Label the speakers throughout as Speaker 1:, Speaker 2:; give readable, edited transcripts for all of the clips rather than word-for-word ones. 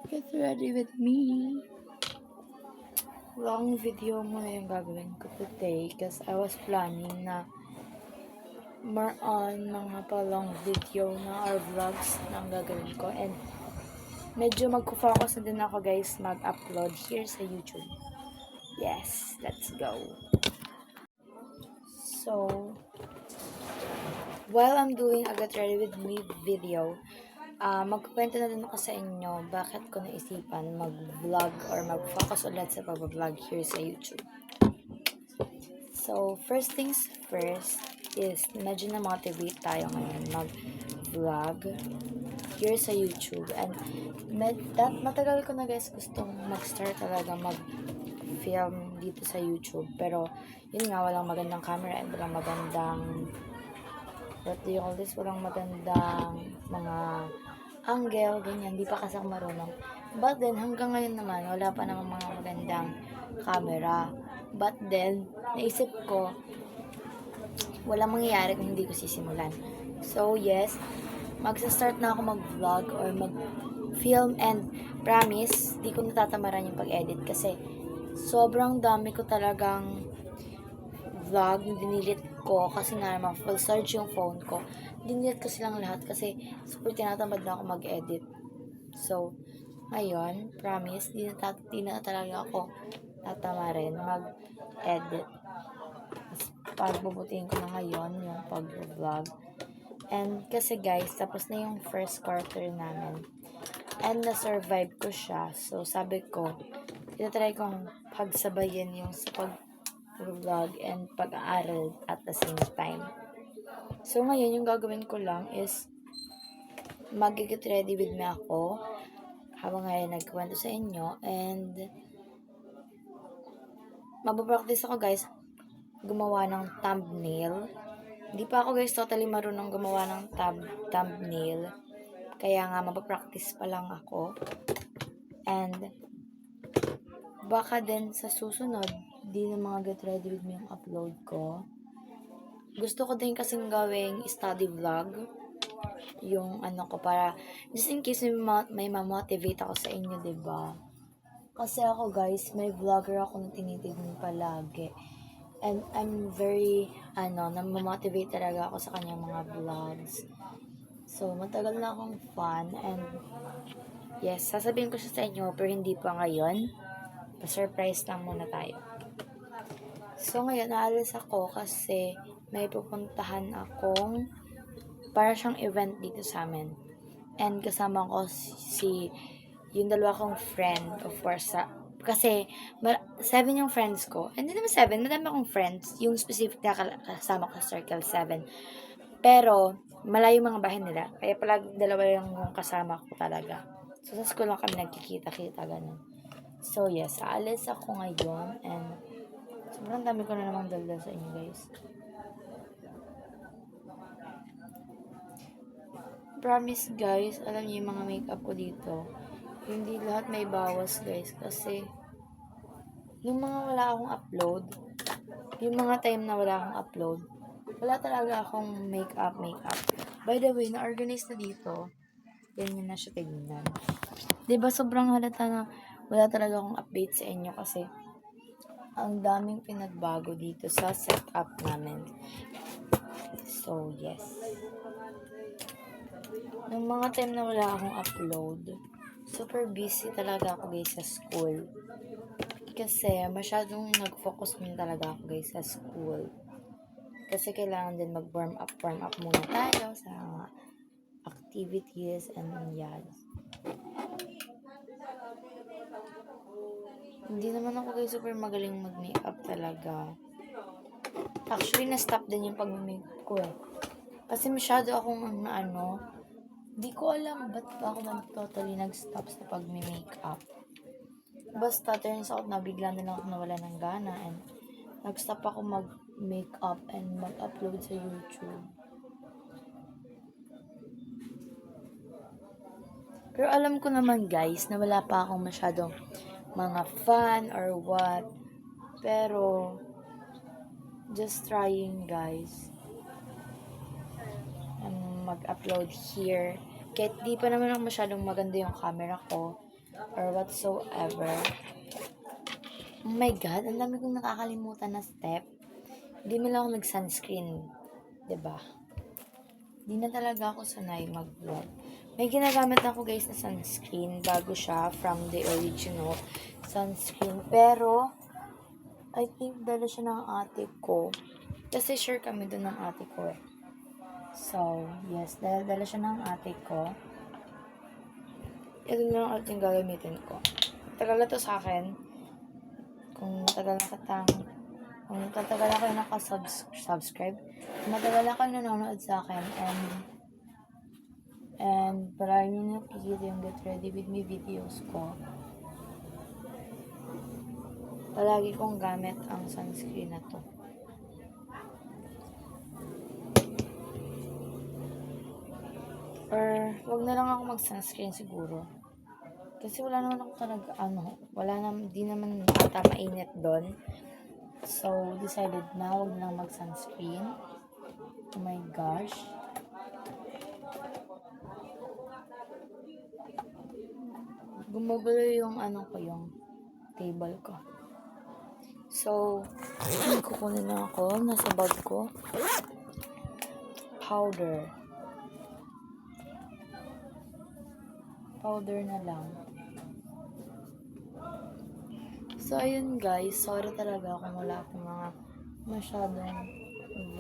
Speaker 1: Get ready with me. Long video muna yung gagawin ko today kasi I was planning na more on mga pa-long video na or vlogs na ang gagawin ko, and medyo magpo-focus na din ako guys mag-upload here sa YouTube. Yes, let's go. So, while I'm doing a Get Ready With Me video, magkukwento na din ako sa inyo bakit ko naisipan mag-vlog or mag-focus ulit sa pag-vlog here sa YouTube. So, first things first is medyo na-motivate tayo ngayon mag-vlog here sa YouTube. And matagal ko na guys gustong mag-start talaga mag-film dito sa YouTube. Pero, yun nga, walang magandang camera and walang magandang walang magandang mga angle, ganyan, di pa kasi ako marunong. But then, hanggang ngayon naman, wala pa namang mga magandang camera. But then, naisip ko, walang mangyayari kung hindi ko sisimulan. So, yes, magsa-start na ako mag-vlog or mag-film, and promise, di ko natatamaran yung pag-edit kasi sobrang dami ko talagang vlog na dinilit ko kasi nga naman full charge yung phone ko. Dinilit ko silang lahat kasi super tinatamad na ako mag-edit. So, ngayon, promise, di na talaga ako tatamarin mag-edit. Pagbubutihin ko na ngayon yung pag-vlog. And kasi guys, tapos na yung first quarter namin. And na-survive ko siya. So, sabi ko, tinatry kong pagsabayin yung sa pag-vlog and pag-aaral at the same time. So, ngayon, yung gagawin ko lang is mag-get ready with me ako habang ngayon nagkwento sa inyo, and magpapractice ako guys gumawa ng thumbnail. Hindi pa ako guys totally marunong gumawa ng thumbnail, kaya nga magpapractice pa lang ako. And baka din sa susunod di na mga get ready with me yung upload ko. Gusto ko din kasing gawing study vlog yung ano ko, para just in case may ma-motivate ako sa inyo, diba? Kasi ako guys, may vlogger ako na tinitignan palagi. And I'm very, na-motivate talaga ako sa kanyang mga vlogs. So, matagal na akong fan, and yes, sasabihin ko siya sa inyo, pero hindi pa ngayon. Pa-surprise lang muna tayo. So, ngayon, naalis ako kasi may pupuntahan akong para siyang event dito sa amin. And kasama ko yung dalawa kong friend, of course, kasi 7 yung friends ko. Hindi naman 7, madami akong friends. Yung specific na kasama ko sa Circle 7. Pero, malayo mga bahay nila. Kaya pala dalawa yung kasama ko talaga. So, sa school lang kami nagkikita-kita, ganun. So, yes, aalis ako ngayon, and sobrang dami ko na namang daldal sa inyo, guys. Promise guys, alam niyo yung mga makeup ko dito, hindi lahat may bawas guys, kasi yung mga wala akong upload, yung mga time na wala akong upload, wala talaga akong makeup. By the way, na-organize na dito. Ganyan na siya tignan. Diba sobrang halata na wala talaga akong update sa inyo kasi ang daming pinagbago dito sa setup namin. So, yes. Nung mga time na wala akong upload, super busy talaga ako guys sa school. Kasi masyadong nag-focus din talaga ako guys sa school. Kasi kailangan din mag-warm up muna tayo sa activities and yan. Hindi naman ako guys super magaling mag-makeup talaga. Actually, na-stop din yung pag-makeup ko eh. Kasi masyado akong di ko alam ba't ako totally nag-stop sa pag-makeup. Basta turns out na bigla na lang ako nawala ng gana, and nag-stop ako mag-makeup and mag-upload sa YouTube. Pero alam ko naman guys na wala pa akong masyadong mga fan or what. Pero just trying guys. Mag-upload here. Kahit di pa naman ako masyadong maganda yung camera ko. or whatsoever. Oh my God, ang dami kong nakakalimutan na step. Hindi mo lang ako nag-sunscreen. 'Di ba? Hindi na talaga ako sanay mag-vlog. May ginagamit ako guys na sunscreen bago siya from the original sunscreen. Pero, I think dala siya ng ate ko. Kasi share kami dun ng ate ko eh. So, yes, dala siya ng ate ko. Ito na lang ulit yung gagamitin ko. Tagal na to sa akin. Kung matagal ako yung nakasubscribe, matagal ako yung nanonood sa akin, and parang yung nakikita yung Get Ready With Me videos ko, palagi kong gamit ang sunscreen na to. Or, wag na lang ako mag-sunscreen siguro. Kasi wala naman ako talaga, di naman ata mainit doon. So, decided na wag na lang mag-sunscreen. Oh my gosh. Gumugulo yung yung table ko. So, kukunin na ako. Nasa bag ko. Powder na lang. So, ayun guys. Sorry talaga kung wala akong mga masyadong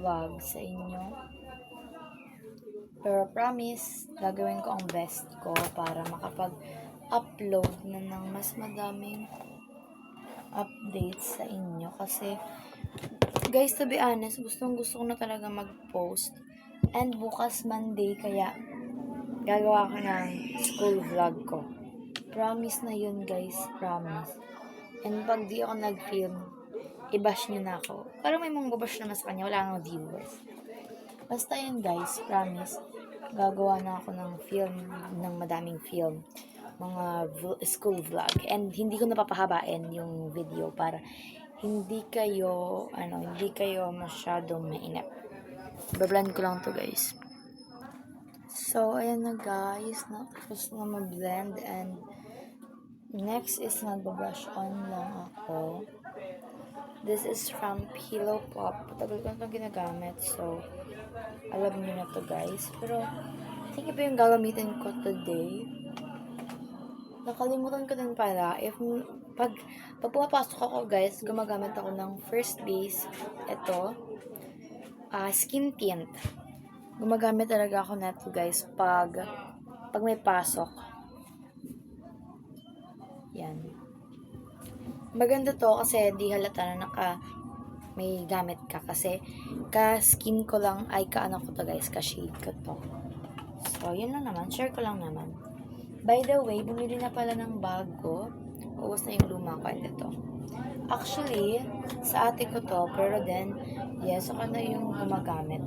Speaker 1: vlog sa inyo. Pero promise, gagawin ko ang best ko para makapag-upload na ng mas madaming updates sa inyo. Kasi, guys, to be honest, gusto ko na talaga mag-post. And bukas Monday, kaya gagawa ko ng school vlog ko. Promise na yun, guys. Promise. And pag di ako nag-film, i-bash nyo na ako. Parang may mga babash naman sa kanya. Wala nang viewers. Basta yun, guys. Promise. Gagawa na ako ng film, ng madaming film. Mga school vlog. And hindi ko napapahabain yung video para hindi kayo masyadong mainip. Bablend ko lang to, guys. So, ayan na guys. Tapos na mag-blend. And next is nag-brush on lang ako. This is from Pillow Pop. Patagal ko na itong ginagamit. So, alam niyo na to guys. Pero, I think ito yung gagamitin ko today. Nakalimutan ko din pala. Pag pumapasok ako guys, gumagamit ako ng First Base. Ito. Skin tint. Gumagamit talaga ako na ito guys pag may pasok. Yan. Maganda to kasi di halata na may gamit ka kasi ka-skin ko lang ay ko to guys, ka-shade ko to. So, yun lang naman. Share ko lang naman. By the way, bumili na pala ng bago. Uwas na yung luma ko. Ito. Actually, sa ate ko to, pero then, yes, ako na yung gumagamit.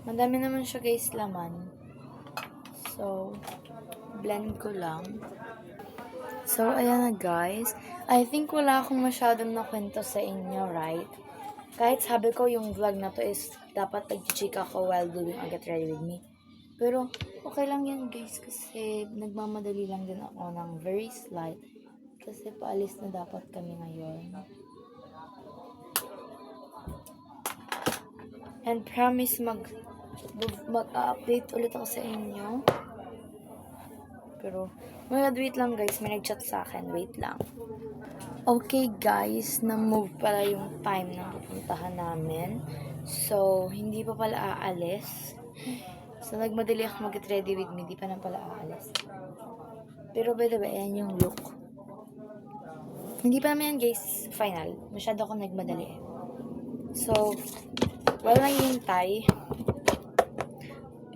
Speaker 1: Madami naman siya guys laman. So, blend ko lang. So, ayan na guys. I think wala akong masyadong nakwento sa inyo, right? Kahit sabi ko yung vlog na to is dapat nag-chika ako while doing a Get Ready With Me. Pero, okay lang yan guys kasi nagmamadali lang din ako ng very slight. Kasi paalis na dapat kami ngayon. And promise mag-update ulit ako sa inyo. Pero, wait lang guys. May nag-chat sa akin. Wait lang. Okay guys, na-move pala yung time na pupuntahan namin. So, hindi pa pala aalis. So, nagmadali ako mag-get ready with me. Hindi pa na pala aalis. Pero by the way, ayan yung look. Hindi pa naman yan guys final. Masyado ako nagmadali. So, while naghihintay,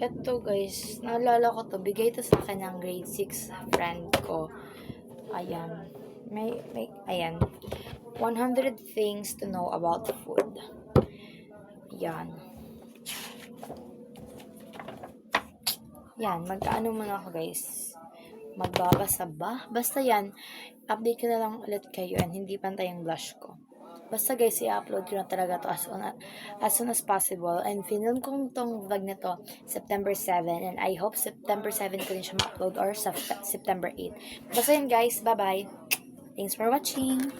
Speaker 1: eto guys, naalala ko to, bigay to sa akin ng grade 6 friend ko. Ayan. Ayan. 100 things to know about food. Ayan. Yan, mag-ano muna ako guys. Magbabasa ba? Basta yan, update ko na lang ulit kayo and hindi pantay yung blush ko. Basta guys, i-upload ko na talaga to as soon as possible. And film kong tong vlog na to September 7. And I hope September 7 ko din siya ma-upload or September 8. Basta yun guys, bye-bye. Thanks for watching.